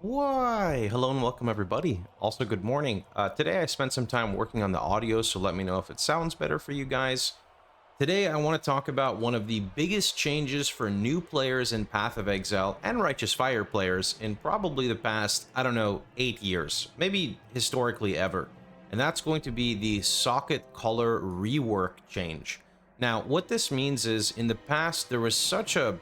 Why? Hello and welcome everybody. Also, good morning. Today I spent some time working on the audio, so let me know if it sounds better for you guys. Today I want to talk about one of the biggest changes for new players in Path of Exile and Righteous Fire players in probably the past, I don't know, 8 years, maybe historically ever. And that's going to be the socket color rework change. Now, what this means is in the past there was such a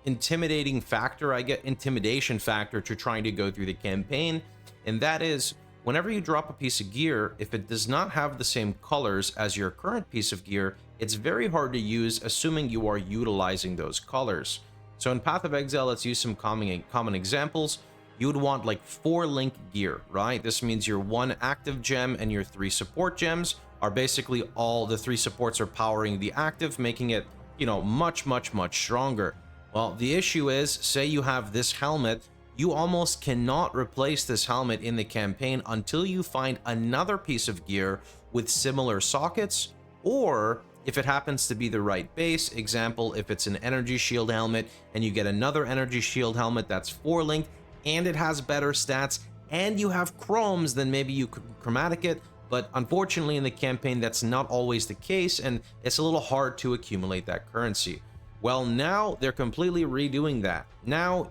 intimidating factor, intimidation factor to trying to go through the campaign, and that is whenever you drop a piece of gear, if it does not have the same colors as your current piece of gear, it's very hard to use, assuming you are utilizing those colors. So in Path of Exile, let's use some common examples. You would want like 4 link gear, right? This means your 1 active gem and your 3 support gems are basically all the 3 supports are powering the active, making it, much stronger. Well, the issue is, say you have this helmet, you almost cannot replace this helmet in the campaign until you find another piece of gear with similar sockets, or if it happens to be the right base, example, if it's an energy shield helmet and you get another energy shield helmet that's 4 linked and it has better stats and you have chromes, then maybe you could chromatic it. But unfortunately in the campaign, that's not always the case, and it's a little hard to accumulate that currency. Well, now they're completely redoing that. Now,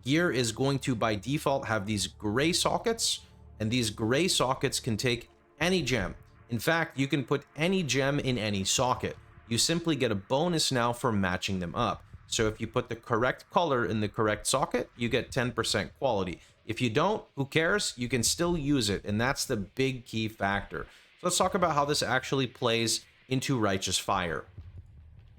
gear is going to, by default, have these gray sockets, and these gray sockets can take any gem. In fact, you can put any gem in any socket. You simply get a bonus now for matching them up. So if you put the correct color in the correct socket, you get 10% quality. If you don't, who cares? You can still use it, and that's the big key factor. So let's talk about how this actually plays into Righteous Fire.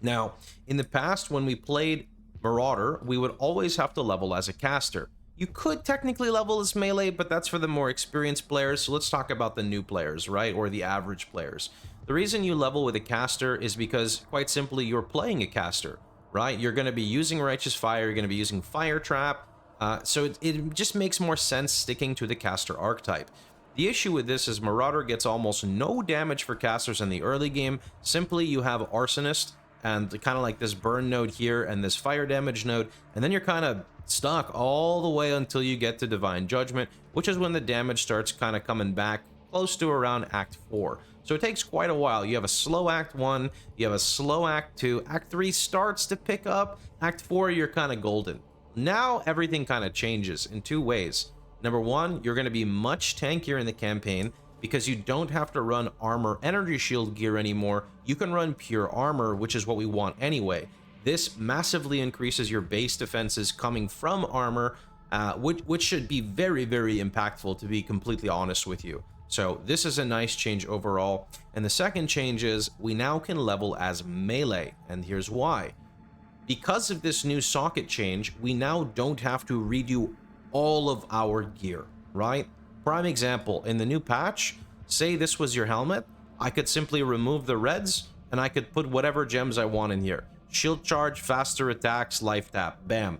Now, in the past, when we played Marauder, we would always have to level as a caster. You could technically level as melee, but that's for the more experienced players, so let's talk about the new players, right? Or the average players. The reason you level with a caster is because, quite simply, you're playing a caster, right? You're going to be using Righteous Fire, you're going to be using Fire Trap, so it just makes more sense sticking to the caster archetype. The issue with this is Marauder gets almost no damage for casters in the early game. Simply, you have Arsonist, and kind of like this burn node here and this fire damage node, and then you're kind of stuck all the way until you get to Divine Judgment, which is when the damage starts kind of coming back close to around Act 4. So it takes quite a while. You have a slow Act 1, you have a slow Act 2, Act 3 starts to pick up, Act 4 you're kind of golden. Now everything kind of changes in 2 ways. Number 1, you're going to be much tankier in the campaign, because you don't have to run armor energy shield gear anymore. You can run pure armor, which is what we want anyway. This massively increases your base defenses coming from armor, which should be very impactful, to be completely honest with you. So this is a nice change overall. And the second change is we now can level as melee, and here's why. Because of this new socket change, we now don't have to redo all of our gear, right? Prime example, in the new patch, say this was your helmet, I could simply remove the reds and I could put whatever gems I want in here. Shield charge, faster attacks, life tap, bam.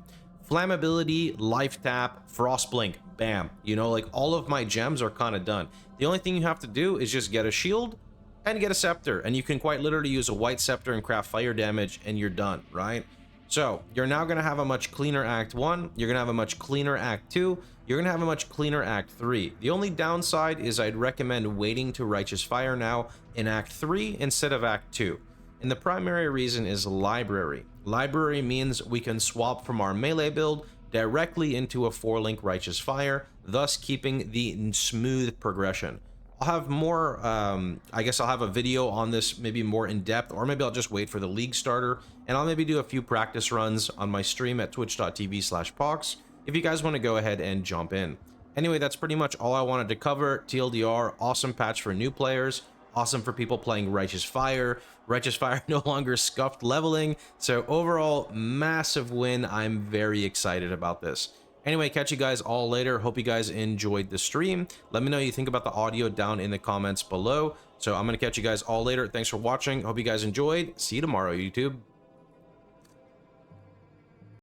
Flammability, life tap, frost blink, bam. Like all of my gems are kind of done. The only thing you have to do is just get a shield and get a scepter, and you can quite literally use a white scepter and craft fire damage and you're done, right? So you're now going to have a much cleaner Act 1, you're going to have a much cleaner Act 2, you're going to have a much cleaner Act 3. The only downside is I'd recommend waiting to Righteous Fire now in Act 3 instead of Act 2. And the primary reason is Library. Library means we can swap from our melee build directly into a 4-link Righteous Fire, thus keeping the smooth progression. I'll have more, I guess I'll have a video on this maybe more in depth, or maybe I'll just wait for the league starter, and I'll maybe do a few practice runs on my stream at twitch.tv/Pohx if you guys want to go ahead and jump in. Anyway, that's pretty much all I wanted to cover. TLDR, awesome patch for new players, awesome for people playing Righteous Fire. Righteous Fire no longer scuffed leveling, so overall, massive win. I'm very excited about this. Anyway, catch you guys all later. Hope you guys enjoyed the stream. Let me know what you think about the audio down in the comments below. So I'm going to catch you guys all later. Thanks for watching. Hope you guys enjoyed. See you tomorrow, YouTube.